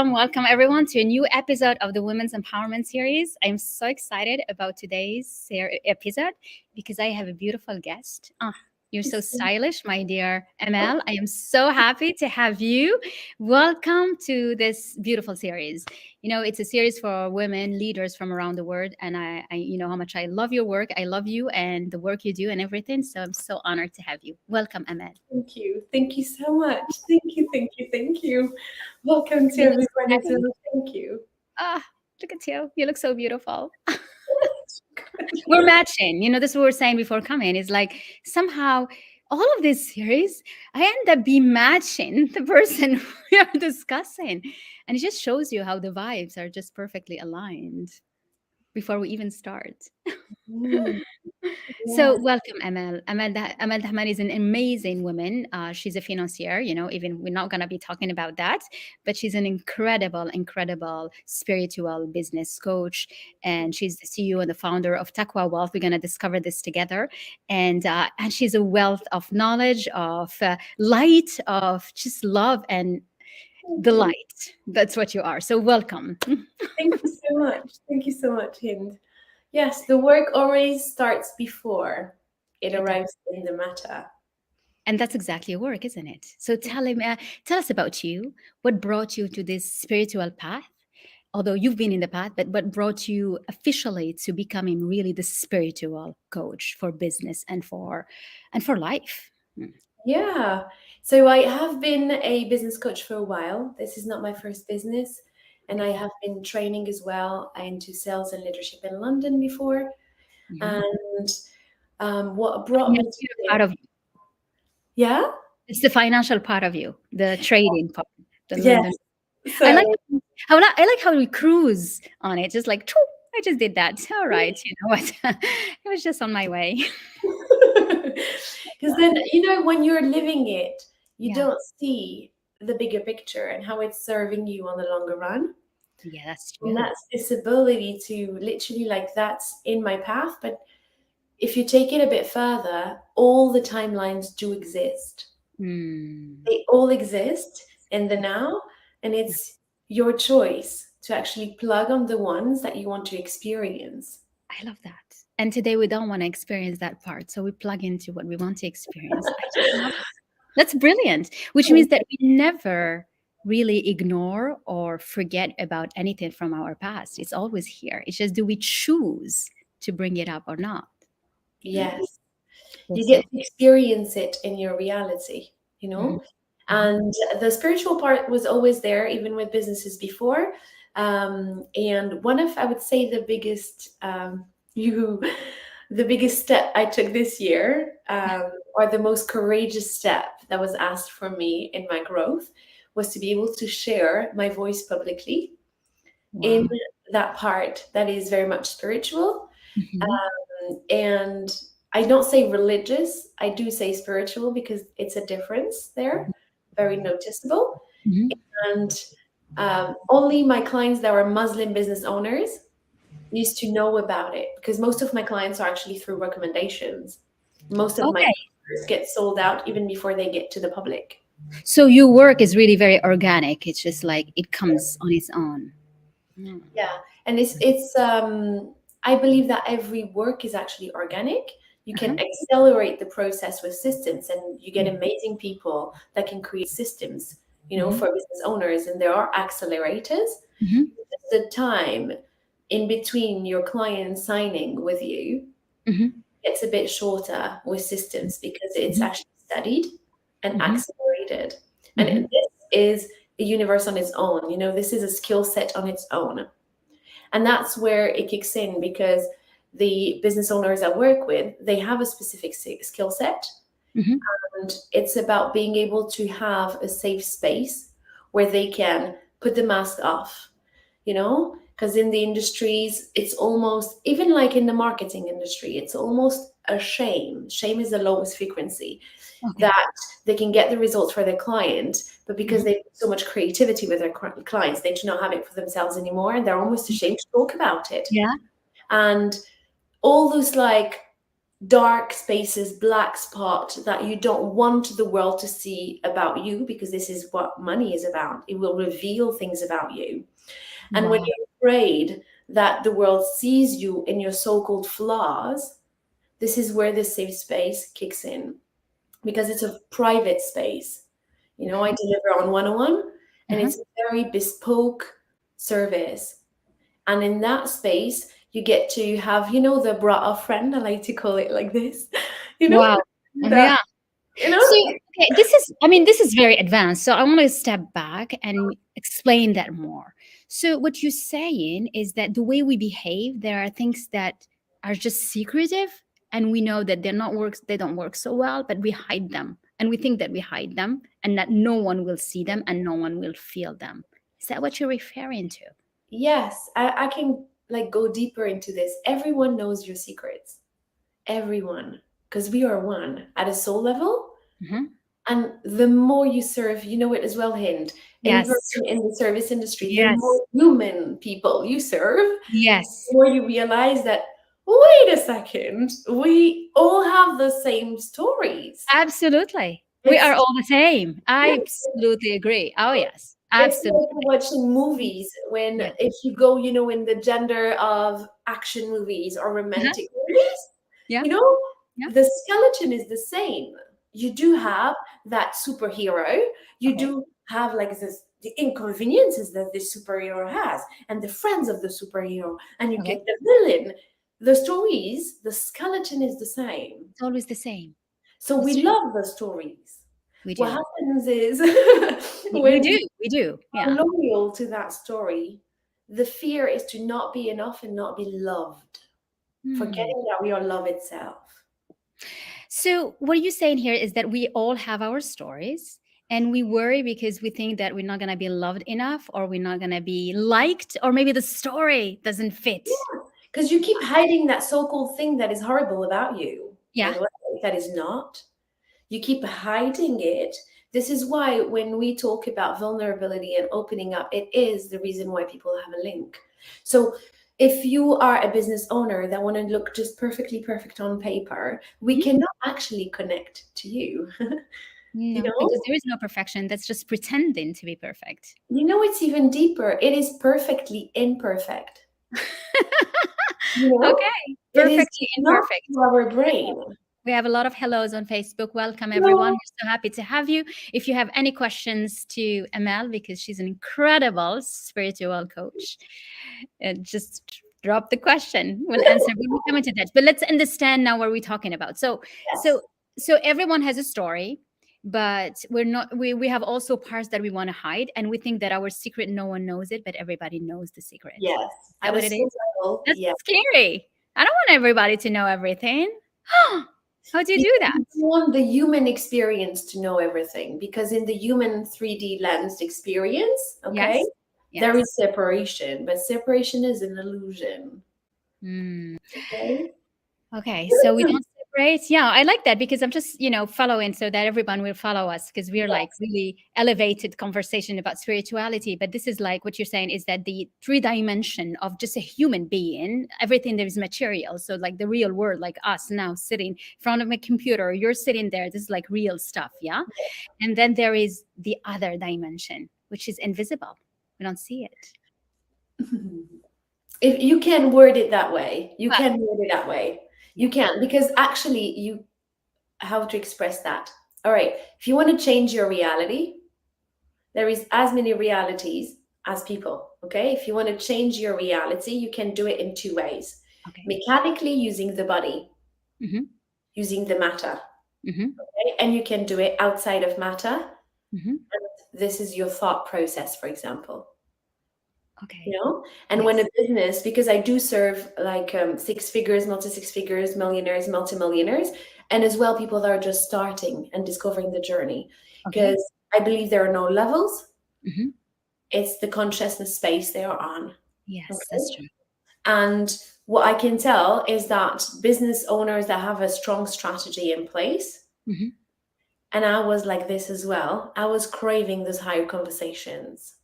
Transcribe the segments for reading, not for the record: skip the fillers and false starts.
Welcome everyone to a new episode of the Women's Empowerment Series. I'm so excited about today's episode because I have a beautiful guest. You're so stylish, my dear Amel. I am so happy to have you. Welcome to this beautiful series. You know, it's a series for women leaders from around the world. And I you know how much I love your work. I love you and the work you do and everything. So I'm so honored to have you. Welcome, Amel. Thank you. Thank you so much. Thank you. Welcome to everyone as well. Thank you. Look at you. You look so beautiful. We're matching. You know, this is what we were saying before coming. It's like somehow all of this series, I end up being matching the person we are discussing. And it just shows you how the vibes are just perfectly aligned before we even start. So welcome, Amel. Amel Dahmani is an amazing woman. She's a financier, you know, even we're not going to be talking about that, but she's an incredible spiritual business coach. And she's the CEO and the founder of Taqwa Wealth. We're going to discover this together. And she's a wealth of knowledge, of light, of just love and delight. That's what you are. So welcome. Thank you so much. Thank you so much, Hynd. Yes, the work always starts before it arrives in the matter. And that's exactly work, isn't it? So tell us about you. What brought you to this spiritual path? Although you've been in the path, but what brought you officially to becoming really the spiritual coach for business and for life? Yeah. So I have been a business coach for a while. This is not my first business. And I have been training as well into sales and leadership in London before. And what brought me to part of you. Yeah? It's the financial part of you, the trading part. Yes. So, I like how we cruise on it. Just like, I just did that. All right. You know what? It was just on my way. Because then, you know, when you're living it, you don't see the bigger picture and how it's serving you on the longer run. Yeah, that's true. And that's this ability to literally, like, that's in my path. But if you take it a bit further, all the timelines do exist. They all exist in the now. And it's your choice to actually plug on the ones that you want to experience. I love that. And today we don't want to experience that part. So we plug into what we want to experience. That's brilliant, which means that we never really ignore or forget about anything from our past. It's always here. It's just, do we choose to bring it up or not? Yes. You get to experience it in your reality, you know? And the spiritual part was always there, even with businesses before. And one of, I would say, the biggest step I took this year, or the most courageous step that was asked for me in my growth, was to be able to share my voice publicly in that part that is very much spiritual. And I don't say religious, I do say spiritual, because it's a difference there, very noticeable. And only my clients that were Muslim business owners used to know about it, because most of my clients are actually through recommendations. Most of my clients get sold out even before they get to the public. So your work is really very organic. It's just like it comes on its own. Yeah. And it's I believe that every work is actually organic. You can accelerate the process with systems, and you get amazing people that can create systems, you know, for business owners. And there are accelerators. The time in between your client signing with you gets a bit shorter with systems, because it's actually studied and accelerated. And this is a universe on its own. You know, this is a skill set on its own. And that's where it kicks in, because the business owners I work with, they have a specific skill set. And it's about being able to have a safe space where they can put the mask off, you know, Because in the industries, it's almost, even like in the marketing industry, it's almost a shame. Shame is the lowest frequency. That they can get the results for their client, but because they put so much creativity with their clients, they do not have it for themselves anymore, and they're almost ashamed to talk about it. Yeah. And all those like dark spaces, black spot that you don't want the world to see about you, because this is what money is about. It will reveal things about you. And when you're afraid that the world sees you in your so-called flaws, this is where the safe space kicks in, because it's a private space. You know, I deliver on one-on-one, and it's a very bespoke service. And in that space, you get to have, you know, the bra friend. I like to call it like this. You know, Wow. Yeah. You know, So okay, this is very advanced. So I want to step back and explain that more. So what you're saying is that the way we behave, there are things that are just secretive, and we know that they don't work so well, but we hide them, and we think that we hide them, and that no one will see them and no one will feel them. Is that what you're referring to? yes, I can like go deeper into this. Everyone knows your secrets. Everyone, because we are one at a soul level. And the more you serve, you know it as well, Hynd. Yes. In the service industry, Yes. the more human people you serve, yes, the more you realize that, wait a second, we all have the same stories. absolutely. We are all the same. I absolutely agree. Oh yes, absolutely. It's like watching movies when if you go, you know, in the gender of action movies or romantic movies, you know, the skeleton is the same. You do have that superhero. You do have like the inconveniences that this superhero has, and the friends of the superhero, and you get the villain. The stories, the skeleton is the same. It's always the same. So we love the stories. What happens is we do. Are loyal to that story, the fear is to not be enough and not be loved, forgetting that we are love itself. So what you're saying here is that we all have our stories, and we worry because we think that we're not going to be loved enough, or we're not going to be liked, or maybe the story doesn't fit. Because you keep hiding that so-called thing that is horrible about you. Yeah. By the way, that is not. You keep hiding it. This is why when we talk about vulnerability and opening up, it is the reason why people have a link. So if you are a business owner that want to look just perfectly perfect on paper, we cannot actually connect to you. You know? Because there is no perfection. That's just pretending to be perfect. You know, it's even deeper. It is perfectly imperfect. You know? Okay. Perfectly imperfect. Our brain. We have a lot of hellos on Facebook. Welcome, everyone. We're so happy to have you. If you have any questions to Amel, because she's an incredible spiritual coach, just drop the question. We'll answer when we come into that. But let's understand now what we're talking about. So everyone has a story, but we have also parts that we want to hide, and we think that our secret, no one knows it, but everybody knows the secret. Yes. Is that what it is? That's scary. I don't want everybody to know everything. How do you do that? You want the human experience to know everything, because in the human 3D lens experience, there is separation, but separation is an illusion. Okay, so we don't separate. Yeah, I like that, because I'm just, following so that everyone will follow us, because we're like really elevated conversation about spirituality. But this is like what you're saying is that the 3D of just a human being, everything that is material. So like the real world, like us now sitting in front of a computer, you're sitting there. This is like real stuff. Yeah. And then there is the other dimension, which is invisible. We don't see it. If you can word it that way, you can, because actually how to express that. All right. If you want to change your reality, there is as many realities as people. Okay. If you want to change your reality, you can do it in 2 ways. Mechanically, using the body, using the matter. Okay? And you can do it outside of matter. And this is your thought process, for example. You know, and when a business, because I do serve like 6 figures, multi-6 figures, millionaires, multimillionaires, and as well people that are just starting and discovering the journey, because I believe there are no levels. It's the consciousness space they are on. Yes, Okay? that's true. And what I can tell is that business owners that have a strong strategy in place, Mhm. and I was like this as well, I was craving those higher conversations.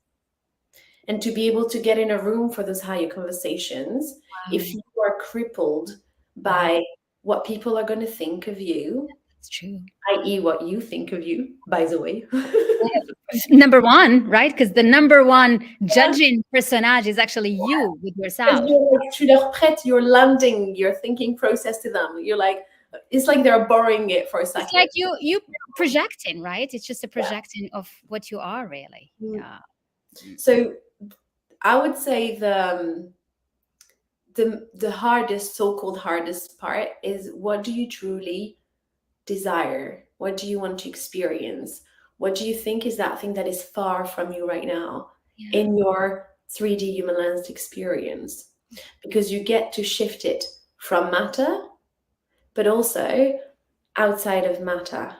And to be able to get in a room for those higher conversations, if Wow. you are crippled by what people are going to think of you, That's true. i.e., what you think of you, by the way. Number one, right? Because the number one Yeah. judging personage is actually you with Because yourself. you're like, tu leur prêtes, you're landing your thinking process to them. You're like, it's like they're borrowing it for a second. It's like you projecting, right? It's just a projecting of what you are really. Mm. Yeah. So I would say the hardest, so-called hardest part is, what do you truly desire? What do you want to experience? What do you think is that thing that is far from you right now in your 3D human lens experience? Because you get to shift it from matter, but also outside of matter.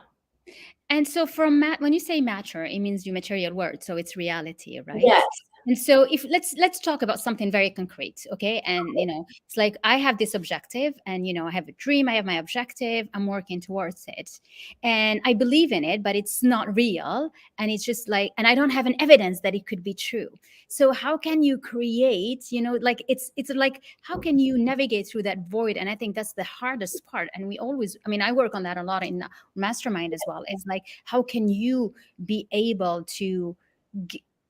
And so from when you say matter, it means your material world. So it's reality, right? Yes. And so if let's talk about something very concrete, okay? And it's like I have this objective, and I have a dream, I have my objective, I'm working towards it, and I believe in it, but it's not real, and it's just like, and I don't have an evidence that it could be true. So how can you create, like it's like, how can you navigate through that void? And I think that's the hardest part. And we always, I mean, I work on that a lot in Mastermind as well. It's like, how can you be able to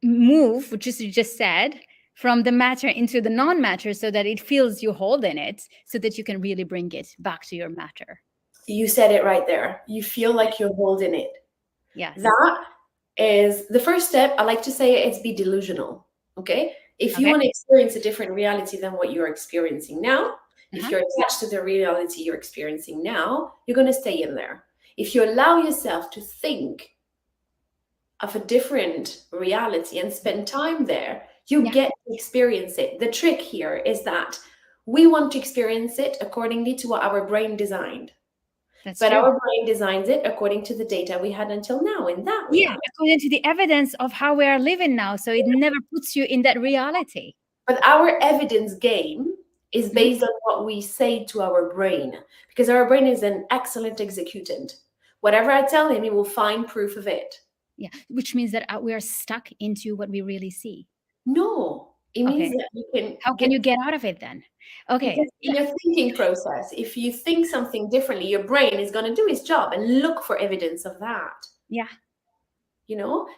move, which is you just said, from the matter into the non-matter, so that it feels you holding it, so that you can really bring it back to your matter. You said it right there. You feel like you're holding it. Yes. That is the first step. I like to say it's be delusional. Okay. If you want to experience a different reality than what you're experiencing now, if you're attached to the reality you're experiencing now, you're going to stay in there. If you allow yourself to think of a different reality and spend time there, you get to experience it. The trick here is that we want to experience it accordingly to what our brain designed. But our brain designs it according to the data we had until now in that reality. According to the evidence of how we are living now. So it never puts you in that reality. But our evidence game is based on what we say to our brain, because our brain is an excellent executant. Whatever I tell him, he will find proof of it. Yeah, which means that we are stuck into what we really see. No, it means that you can. How can you get out of it then? Okay. Because in your thinking process, if you think something differently, your brain is going to do its job and look for evidence of that. Yeah.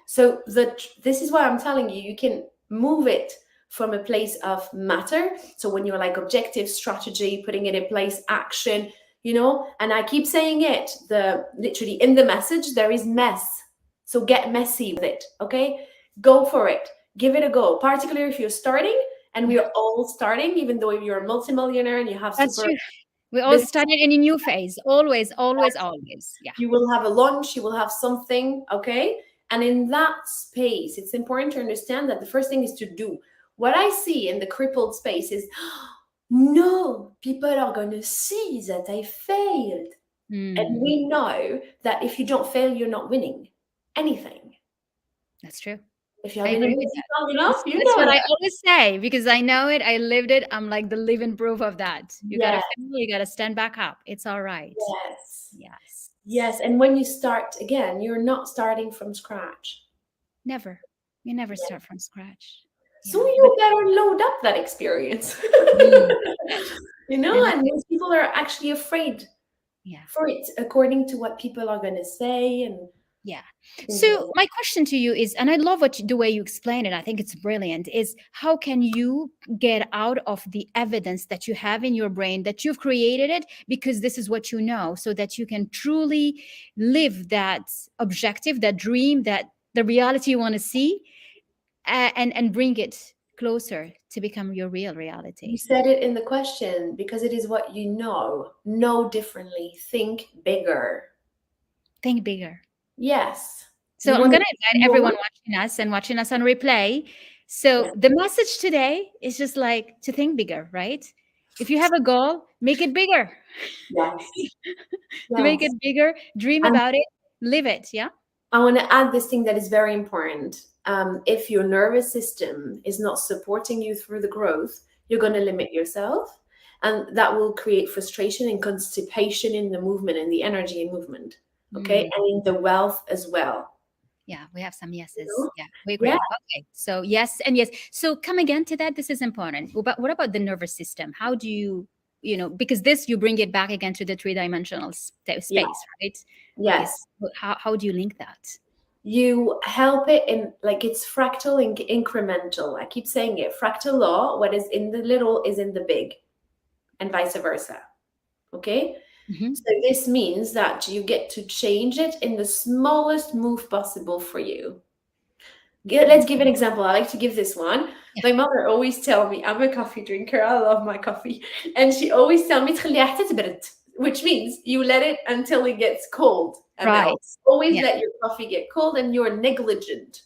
So this is why I'm telling you, you can move it from a place of matter. So when you're like objective strategy, putting it in place, action, and I keep saying it, literally in the message, there is mess. So get messy with it. Okay. Go for it. Give it a go. Particularly if you're starting, and we are all starting, even though if you're a multimillionaire and you have True. We all started in a new phase. Always. Yeah. You will have a launch, you will have something. Okay. And in that space, it's important to understand that the first thing is to do. What I see in the crippled space is, no, people are going to see that I failed. And we know that if you don't fail, you're not winning anything. That's true. If you haven't been long enough, that's what I always say, because I know it, I lived it. I'm like the living proof of that. You gotta fail, you gotta stand back up. It's all right. Yes. And when you start again, you're not starting from scratch. Never. You never start from scratch. So you better load up that experience. And most people are actually afraid for it, according to what people are going to say. And so my question to you is, and I love the way you explain it, I think it's brilliant, is how can you get out of the evidence that you have in your brain, that you've created it because this is what you know, so that you can truly live that objective, that dream, that the reality you want to see, and bring it closer to become your real reality? You said it in the question, because it is what you know differently. Think bigger. Think bigger. Yes. So I'm going to invite everyone watching us on replay. So the message today is just like to think bigger, right? If you have a goal, make it bigger. Yes. Make it bigger, dream about it, live it. Yeah. I want to add this thing that is very important. if your nervous system is not supporting you through the growth, you're going to limit yourself. And that will create frustration and constipation in the movement and the energy in movement. Okay. And in the wealth as well. Yeah, we have some yeses. You know? Yeah, we agree. Yeah. Okay, so yes and yes. So come again to that. This is important. But what about the nervous system? How do you, because this, you bring it back again to the three-dimensional space, right? Yes. Okay, so how do you link that? You help it in, like, it's fractal and incremental. I keep saying it. Fractal law, what is in the little is in the big, and vice versa. Okay. So this means that you get to change it in the smallest move possible for you. Let's give an example. I like to give this one. My mother always tell me, I'm a coffee drinker. I love my coffee. And she always tell me, which means you let it until it gets cold. Right. Always let your coffee get cold, and you're negligent.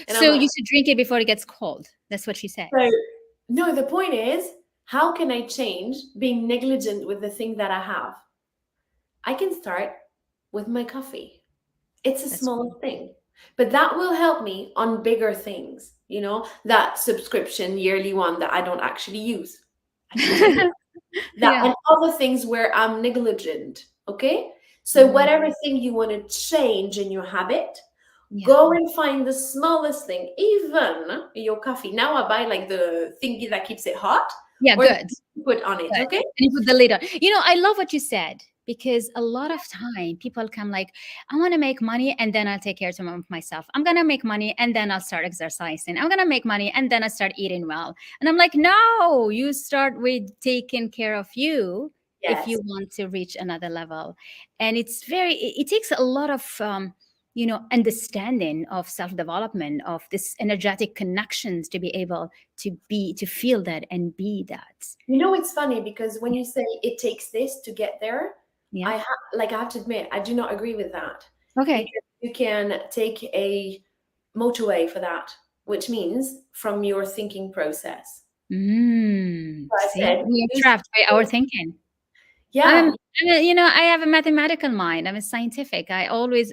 And so you should drink it before it gets cold. That's what she said. So, no, the point is, how can I change being negligent with the thing that I have? I can start with my coffee. It's a small thing, but that will help me on bigger things. That subscription yearly one that I don't actually use. And other things where I'm negligent. Okay. So whatever thing you want to change in your habit, go and find the smallest thing, even your coffee. Now I buy like the thingy that keeps it hot. Yeah, good. Put on it, okay? And you put the lid on. I love what you said, because a lot of time people come like, I want to make money and then I'll take care of myself. I'm going to make money and then I'll start exercising. I'm going to make money and then I start eating well. And I'm like, no, you start with taking care of you if you want to reach another level. And it takes a lot of, understanding of self-development, of this energetic connections to be able to feel that and be that. It's funny because when you say it takes this to get there, I have to admit, I do not agree with that. Okay. Because you can take a motorway for that, which means from your thinking process. We are trapped by our thinking. Yeah. I have a mathematical mind. I'm a scientific. I always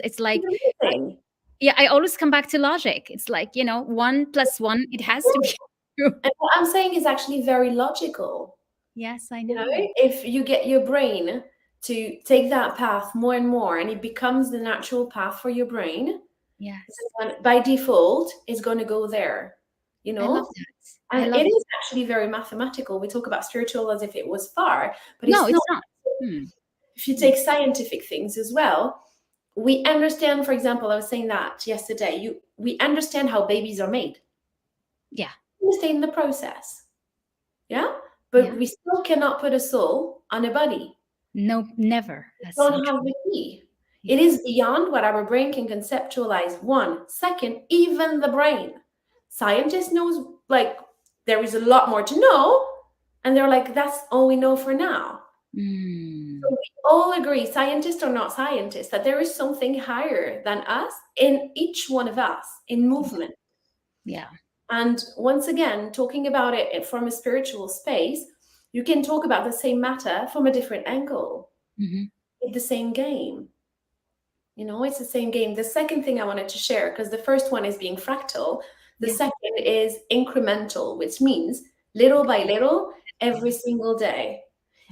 come back to logic. It's like, 1 + 1, it has to be true. And what I'm saying is actually very logical. Yes, I know. If you get your brain to take that path more and more, and it becomes the natural path for your brain, by default, it's going to go there. I love that. And it is actually very mathematical. We talk about spiritual as if it was far, but it's not. If you take scientific things as well, we understand, for example, I was saying that yesterday, we understand how babies are made. Yeah. We understand the process. Yeah? But we still cannot put a soul on a body. No, never. That's don't have the key. It is beyond what our brain can conceptualize. 1 second, even the brain. Scientists knows, like, there is a lot more to know, and they're like, that's all we know for now. So we all agree, scientists or not scientists, that there is something higher than us in each one of us in movement. Yeah. And once again, talking about it from a spiritual space, you can talk about the same matter from a different angle. It's the same game. It's the same game. The second thing I wanted to share, because the first one is being fractal. The second is incremental, which means little by little, every single day.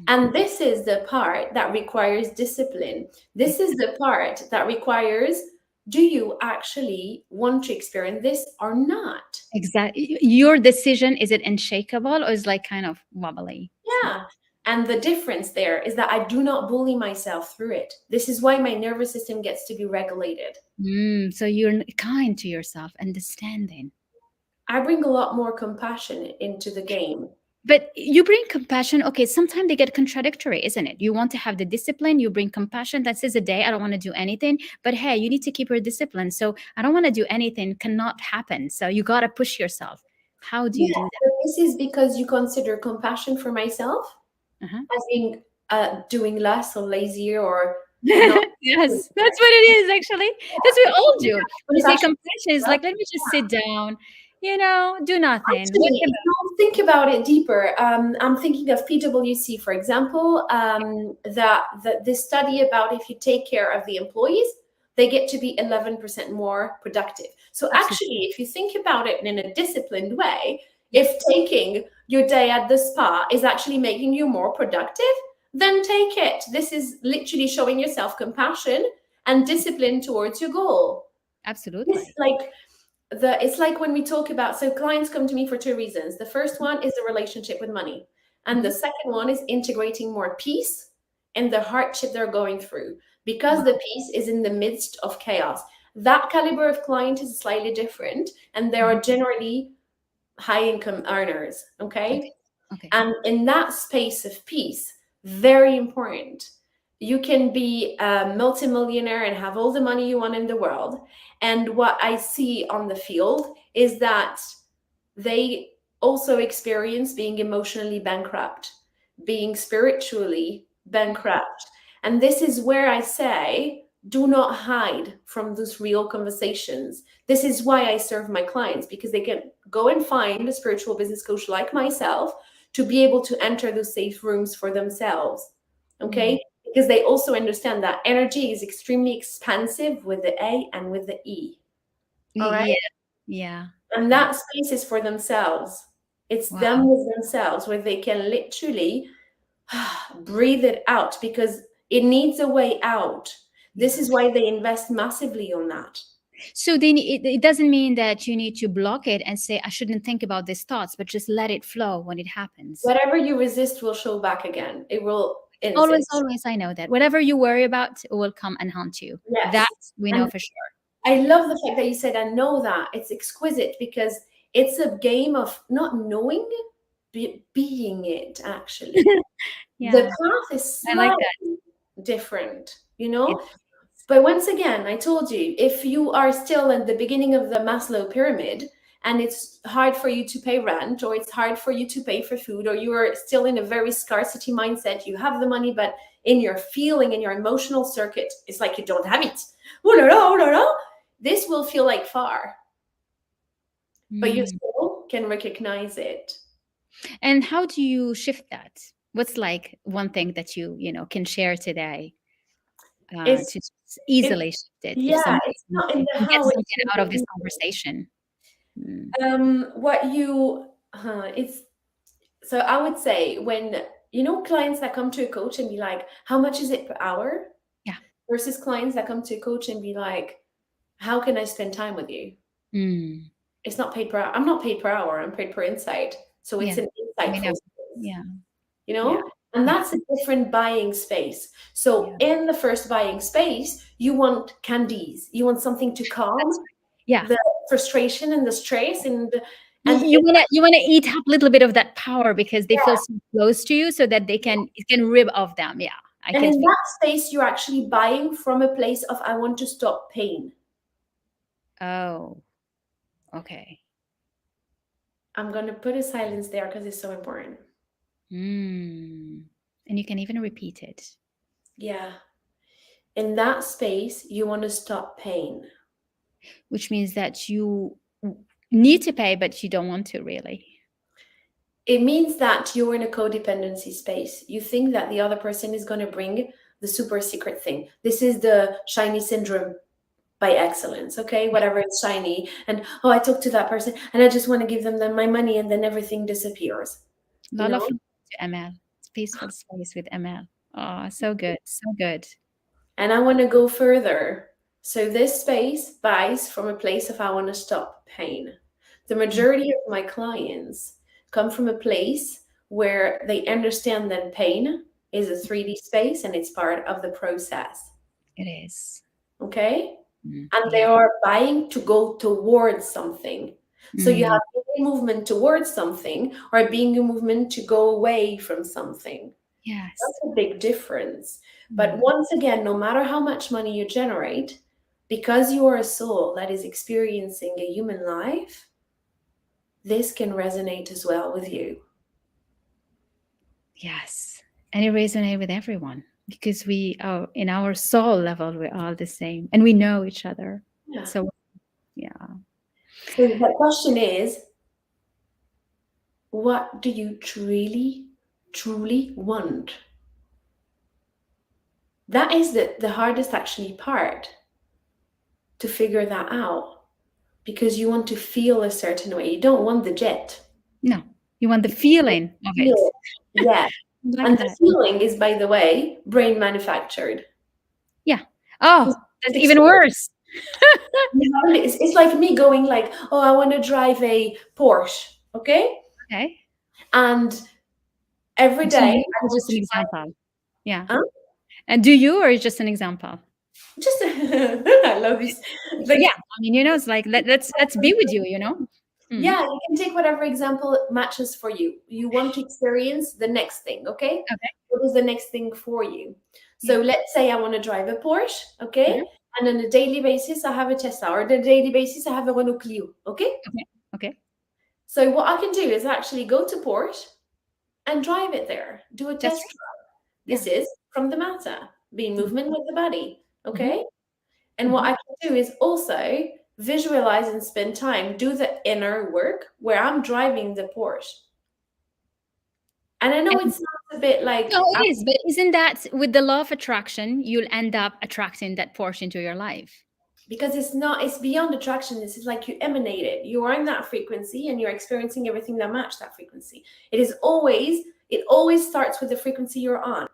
And this is the part that requires discipline. This is the part that requires, do you actually want to experience this or not? Exactly. Your decision, is it unshakable or is like kind of wobbly? Yeah. And the difference there is that I do not bully myself through it. This is why my nervous system gets to be regulated. So you're kind to yourself, understanding. I bring a lot more compassion into the game. But you bring compassion. Okay, sometimes they get contradictory, isn't it? You want to have the discipline. You bring compassion. That says a day, I don't want to do anything. But hey, you need to keep your discipline. So I don't want to do anything. Cannot happen. So you got to push yourself. How do you do that? This is because you consider compassion for myself as being doing less or lazier or yes, that's what it is, actually. That's what we all do. When you say compassion, it's like, let me just sit down, do nothing. Actually, think about it deeper. I'm thinking of PwC, for example, this study about if you take care of the employees, they get to be 11% more productive. So actually, if you think about it in a disciplined way, if taking your day at the spa is actually making you more productive, then take it. This is literally showing yourself compassion and discipline towards your goal. Absolutely. It's like when we talk about, so clients come to me for two reasons. The first one is the relationship with money. And the second one is integrating more peace in the hardship they're going through, because the peace is in the midst of chaos. That caliber of client is slightly different, and they are generally high income earners. Okay. And in that space of peace, very important, you can be a multimillionaire and have all the money you want in the world. And what I see on the field is that they also experience being emotionally bankrupt, being spiritually bankrupt. And this is where I say, do not hide from those real conversations. This is why I serve my clients, because they can go and find a spiritual business coach like myself to be able to enter those safe rooms for themselves. Okay? Because they also understand that energy is extremely expansive with the A and with the E. All right? Yeah. And that space is for themselves. It's them with themselves, where they can literally breathe it out, because it needs a way out. This is why they invest massively on that. So then it doesn't mean that you need to block it and say, I shouldn't think about these thoughts, but just let it flow when it happens. Whatever you resist will show back again. It will insist. Always, I know that. Whatever you worry about, it will come and haunt you. Yes. That we know for sure. I love the fact that you said, I know that. It's exquisite, because it's a game of not knowing, being it, actually. The path is slightly different, you know? But once again, I told you, if you are still at the beginning of the Maslow pyramid and it's hard for you to pay rent, or it's hard for you to pay for food, or you are still in a very scarcity mindset, you have the money, but in your feeling, in your emotional circuit, it's like you don't have it. This will feel like far. But you still can recognize it. And how do you shift that? What's like one thing that you can share today to easily shift it? Yeah, it's not in the how. Get something out of this conversation. So I would say, when clients that come to a coach and be like, how much is it per hour? Yeah. Versus clients that come to a coach and be like, how can I spend time with you? It's not paid per hour. I'm not paid per hour. I'm paid per insight. So it's an insight process. And that's a different buying space. So in the first buying space, you want candies. You want something to calm the frustration and the stress, and you want to eat up a little bit of that power, because they feel so close to you, so that it can rib off them. And in that space, you're actually buying from a place of, I want to stop pain. Oh, okay. I'm going to put a silence there because it's so important. And you can even repeat it. Yeah. In that space, you want to stop pain. Which means that you need to pay, but you don't want to really. It means that you're in a codependency space. You think that the other person is going to bring the super secret thing. This is the shiny syndrome by excellence, okay? Whatever is shiny. And, I talked to that person and I just want to give them my money, and then everything disappears. Love to Amel. It's peaceful space with Amel. Oh, so good. So good. And I want to go further. So this space buys from a place of, I want to stop pain. The majority of my clients come from a place where they understand that pain is a 3D space and it's part of the process. It is. Okay? And they are buying to go towards something. So you have a movement towards something, or being a movement to go away from something. Yes. That's a big difference. But once again, no matter how much money you generate, because you are a soul that is experiencing a human life, this can resonate as well with you. Yes. And it resonates with everyone, because we are in our soul level, we're all the same, and we know each other. So So the question is, what do you truly want? That is the hardest actually part. to figure that out because you want to feel a certain way. You don't want the jet. No, you want the feeling of it. Yeah. Like And that. the feeling is, by the way, brain manufactured. Yeah. Oh, that's even worse. It's like me going like, oh, I want to drive a Porsche, okay? Okay. And every Do day you, I or just an want to example? Yeah. Huh? And do you, or is just an example? just I love this. Like, Yeah, I mean, it's like let's be with you, yeah, you can take whatever example matches for you. You want to experience the next thing, okay? Okay. What is the next thing for you? So Yeah. let's say I want to drive a Porsche, okay? Mhm. And on a daily basis, I have a Tesla, or on a daily basis, I have a Renault Clio, okay? Okay. So what I can do is actually go to Porsche and drive it there, do a That's test right. drive. This is from the matter, being movement with the body, okay? And what I can do is also visualize and spend time, do the inner work where I'm driving the Porsche. And I know it sounds a bit like... No, it is, but isn't that with the law of attraction, you'll end up attracting that Porsche into your life? Because it's beyond attraction. This is like you emanate it. You are in that frequency and you're experiencing everything that match that frequency. It always starts with the frequency you're on.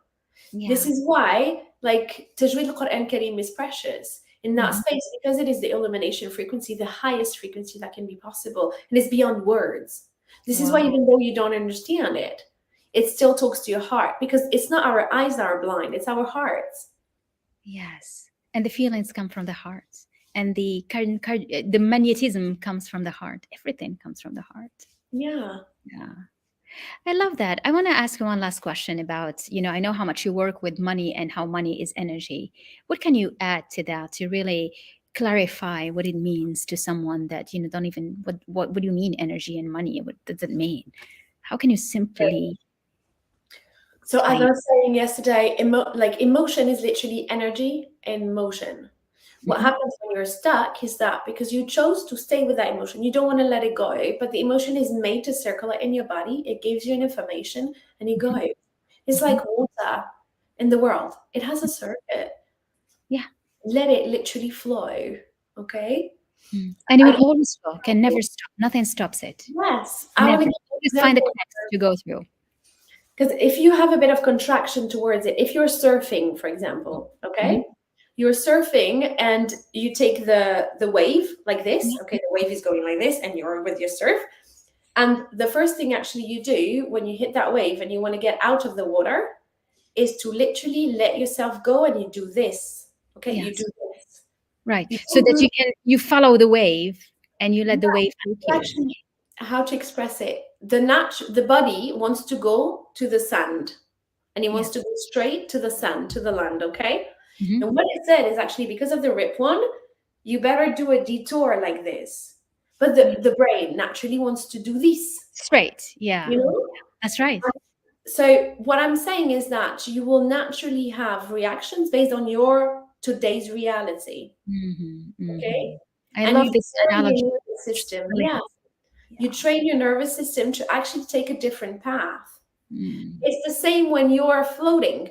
Yeah. This is why, like, tajweed al-Quran Kareem is precious in that space, because it is the illumination frequency, the highest frequency that can be possible, and it's beyond words. This is why, even though you don't understand it, it still talks to your heart, because it's not our eyes that are blind, it's our hearts. Yes, and the feelings come from the heart, and the magnetism comes from the heart. Everything comes from the heart. Yeah. I love that. I want to ask you one last question about, I know how much you work with money and how money is energy. What can you add to that to really clarify what it means to someone that, don't even, what do you mean energy and money? What does it mean? How can you simply... So as I was saying yesterday, emotion is literally energy in motion. What happens when you're stuck is that because you chose to stay with that emotion, you don't want to let it go, but the emotion is made to circulate in your body. It gives you an information and it goes. It's like water in the world. It has a circuit. Yeah. Let it literally flow, okay? And it will always flow, can never stop. Nothing stops it. Yes. Never. Just find the cracks to go through. Because if you have a bit of contraction towards it, if you're surfing, for example, okay? You're surfing and you take the wave like this, okay? The wave is going like this and you're with your surf. And the first thing actually you do when you hit that wave and you want to get out of the water is to literally let yourself go, and you do this, okay? You do this. Right. So that you follow the wave and you let the wave take you. Actually, how to express it? The body wants to go to the sand, and it wants to go straight to the sand, to the land, okay? And what it said is actually, because of the rip one, you better do a detour like this. But the brain naturally wants to do this. Straight, yeah. That's right. So what I'm saying is that you will naturally have reactions based on your today's reality. Okay? I love this analogy. System, you train your nervous system to actually take a different path. It's the same when you're floating.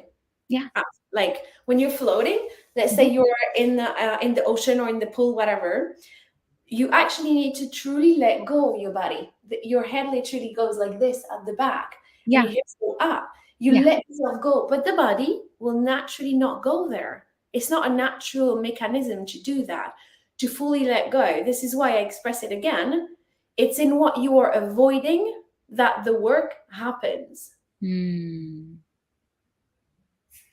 Yeah. Like when you're floating, let's say you're in the ocean or in the pool, whatever, you actually need to truly let go of your body. Your head literally goes like this at the back. Yeah. And your hips go up. You let yourself go, but the body will naturally not go there. It's not a natural mechanism to do that, to fully let go. This is why I express it again. It's in what you are avoiding that the work happens.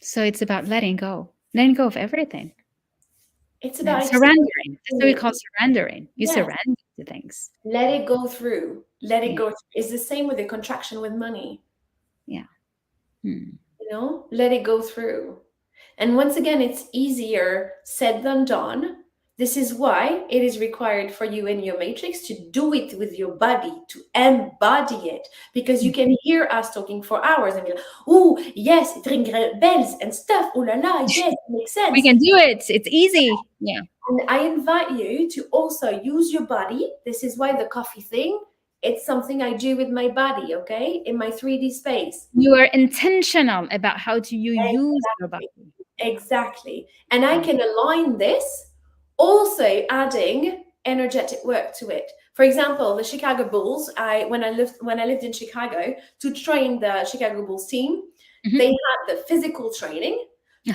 So it's about letting go of everything. It's about surrendering. That's what we call surrendering. You surrender to things. Let it go through. Let it go. It's the same with the contraction with money. Yeah. Let it go through. And once again, it's easier said than done. This is why it is required for you in your matrix to do it with your body, to embody it. Because you can hear us talking for hours and be like, oh, yes, it rings bells and stuff. Oh la la, yes, it makes sense. We can do it. It's easy. Yeah. And I invite you to also use your body. This is why the coffee thing, it's something I do with my body, okay? In my 3D space. You are intentional about how use your body. Exactly. And I can align this Also adding energetic work to it. For example, the Chicago Bulls, when I lived in Chicago to train the Chicago Bulls team, they had the physical training,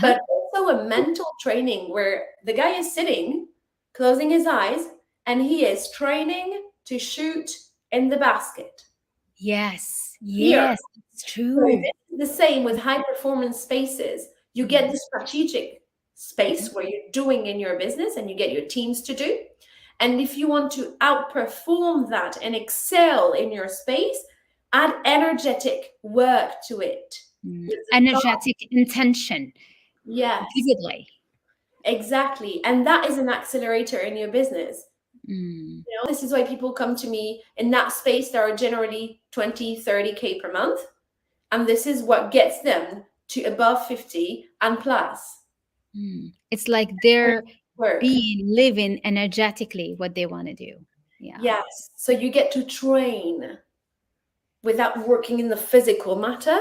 but also a mental training where the guy is sitting, closing his eyes, and he is training to shoot in the basket. Yes, Here. it's So true. this is the same with high performance spaces. You get the strategic space where you're doing in your business and you get your teams to do. And if you want to outperform that and excel in your space, add energetic work to it. Energetic intention. Yes, Vividly. exactly. And that is an accelerator in your business. Mm. You know, this is why people come to me in that space that are generally 20, 30K per month. And this is what gets them to above 50 and plus. It's like they're Work. living energetically what they want to do. Yeah. Yes. So you get to train without working in the physical matter,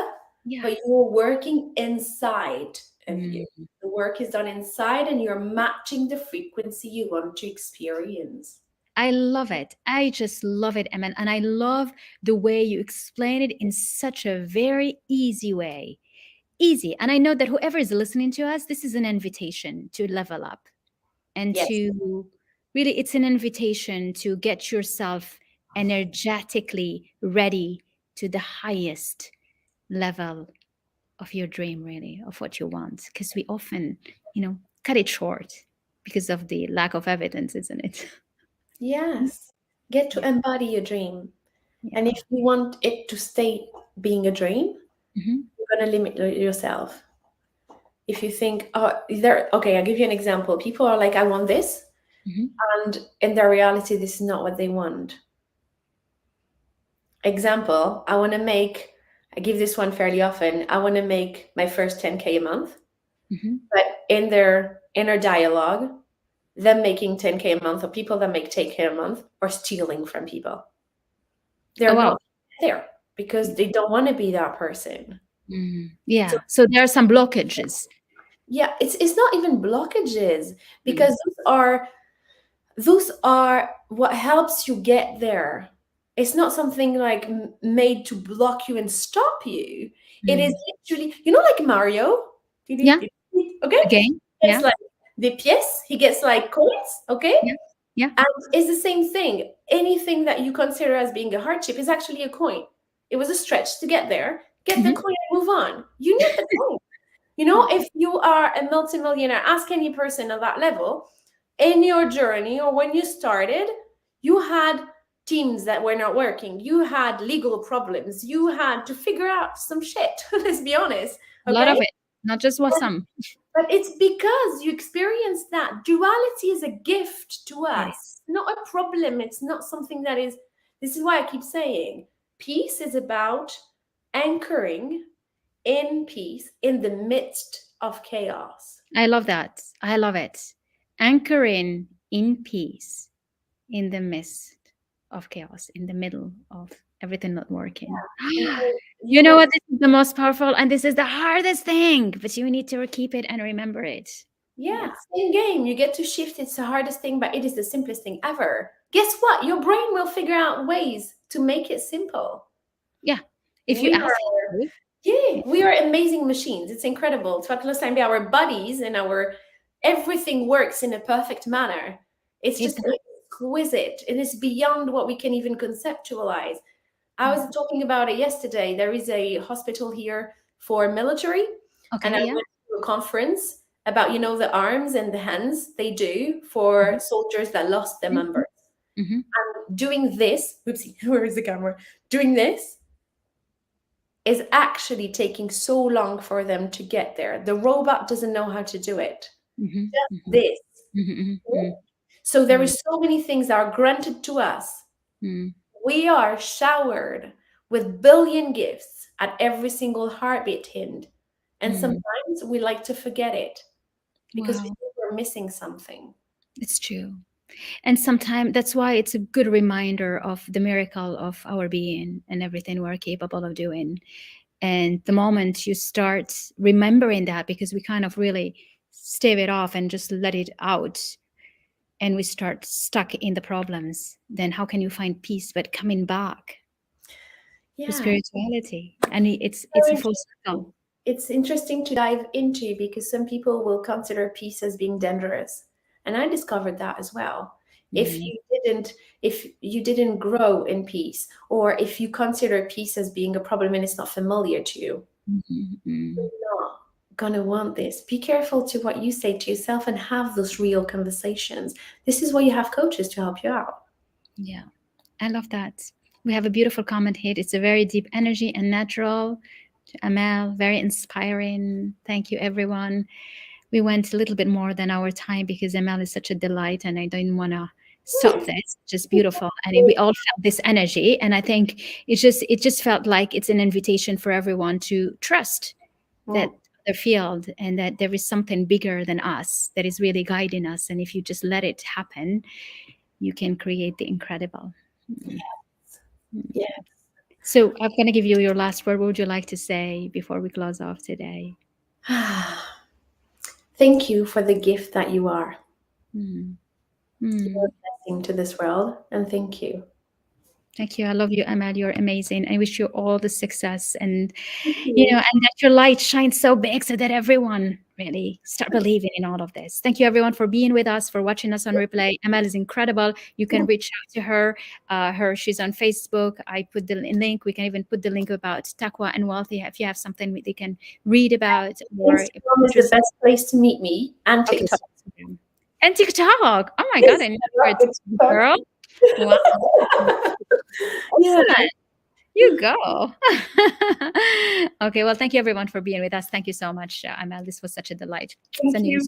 but you're working inside of you. The work is done inside and you're matching the frequency you want to experience. I love it. I just love it, Amel. And I love the way you explain it in such a very easy way. Easy. And I know that whoever is listening to us, this is an invitation to level up and to really, it's an invitation to get yourself energetically ready to the highest level of your dream, really, of what you want. Because we often, cut it short because of the lack of evidence, isn't it? Yes. Get to embody your dream. And if you want it to stay being a dream, you're going to limit yourself. If you think, okay, I'll give you an example. People are like, I want this. And in their reality, this is not what they want. Example, I give this one fairly often. I want to make my first 10K a month. But in their inner dialogue, them making 10K a month or people that make 10K a month are stealing from people. They're not there because they don't want to be that person. Yeah. So there are some blockages. Yeah, it's not even blockages because those are what helps you get there. It's not something like made to block you and stop you. It is literally, like Mario. Yeah. Okay. Again. It's like the pièces. He gets like coins. Okay. Yeah. And it's the same thing. Anything that you consider as being a hardship is actually a coin. It was a stretch to get there. Get the coin and move on. You need the coin. If you are a multimillionaire, ask any person at that level, in your journey or when you started, you had teams that were not working. You had legal problems. You had to figure out some shit. Let's be honest. Okay? A lot of it, not just some. But it's because you experience that. Duality is a gift to us, not a problem. It's not something that is, this is why I keep saying, peace is about anchoring in peace in the midst of chaos. I love that. I love it. Anchoring in peace in the midst of chaos, in the middle of everything not working. You know what? This is the most powerful and this is the hardest thing, but you need to keep it and remember it. Yeah, same game. You get to shift. It's the hardest thing, but it is the simplest thing ever. Guess what? Your brain will figure out ways to make it simple. Yeah. If you ask. We are amazing machines. It's incredible. Our bodies and everything works in a perfect manner. It's just exquisite. It is beyond what we can even conceptualize. I was talking about it yesterday. There is a hospital here for military. And I went to a conference about, the arms and the hands they do for soldiers that lost their members. And doing this, oopsie, where is the camera? Doing this is actually taking so long for them to get there. The robot doesn't know how to do it. Just this. So there is so many things that are granted to us. We are showered with billion gifts at every single heartbeat, Hynd. And sometimes we like to forget it because we think we're missing something. It's true. And sometimes that's why it's a good reminder of the miracle of our being and everything we're capable of doing. And the moment you start remembering that, because we kind of really stave it off and just let it out, and we start stuck in the problems, then how can you find peace but coming back to spirituality? And it's a full circle. It's interesting to dive into, because some people will consider peace as being dangerous, and I discovered that as well. If you didn't grow in peace, or if you consider peace as being a problem and it's not familiar to you, you're not gonna want this. Be careful to what you say to yourself and have those real conversations. This is why you have coaches to help you out. Yeah, I love that. We have a beautiful comment here. It's a very deep energy and natural. To Amel, very inspiring. Thank you, everyone. We went a little bit more than our time because Amel is such a delight, and I don't want to stop this. Just beautiful. And we all felt this energy, and I think it just felt like it's an invitation for everyone to trust that the field, and that there is something bigger than us that is really guiding us. And if you just let it happen, you can create the incredible. Yes. So I'm going to give you your last word. What would you like to say before we close off today? Thank you for the gift that you are. Mm. You're a blessing to this world, and thank you. Thank you. I love you, Amel. You're amazing. I wish you all the success, and and that your light shines so big so that everyone really start believing in all of this. Thank you, everyone, for being with us, for watching us on replay. Amel is incredible. You can reach out to her. She's on Facebook. I put the link. We can even put the link about Taqwa and Wealth if you have something they can read about. Instagram is the best place to meet me, and TikTok. Okay, and TikTok. Oh my God, I never heard girl. Wow. Yeah. You go. Okay, well, thank you, everyone, for being with us. Thank you so much, Amel. This was such a delight. Thank you.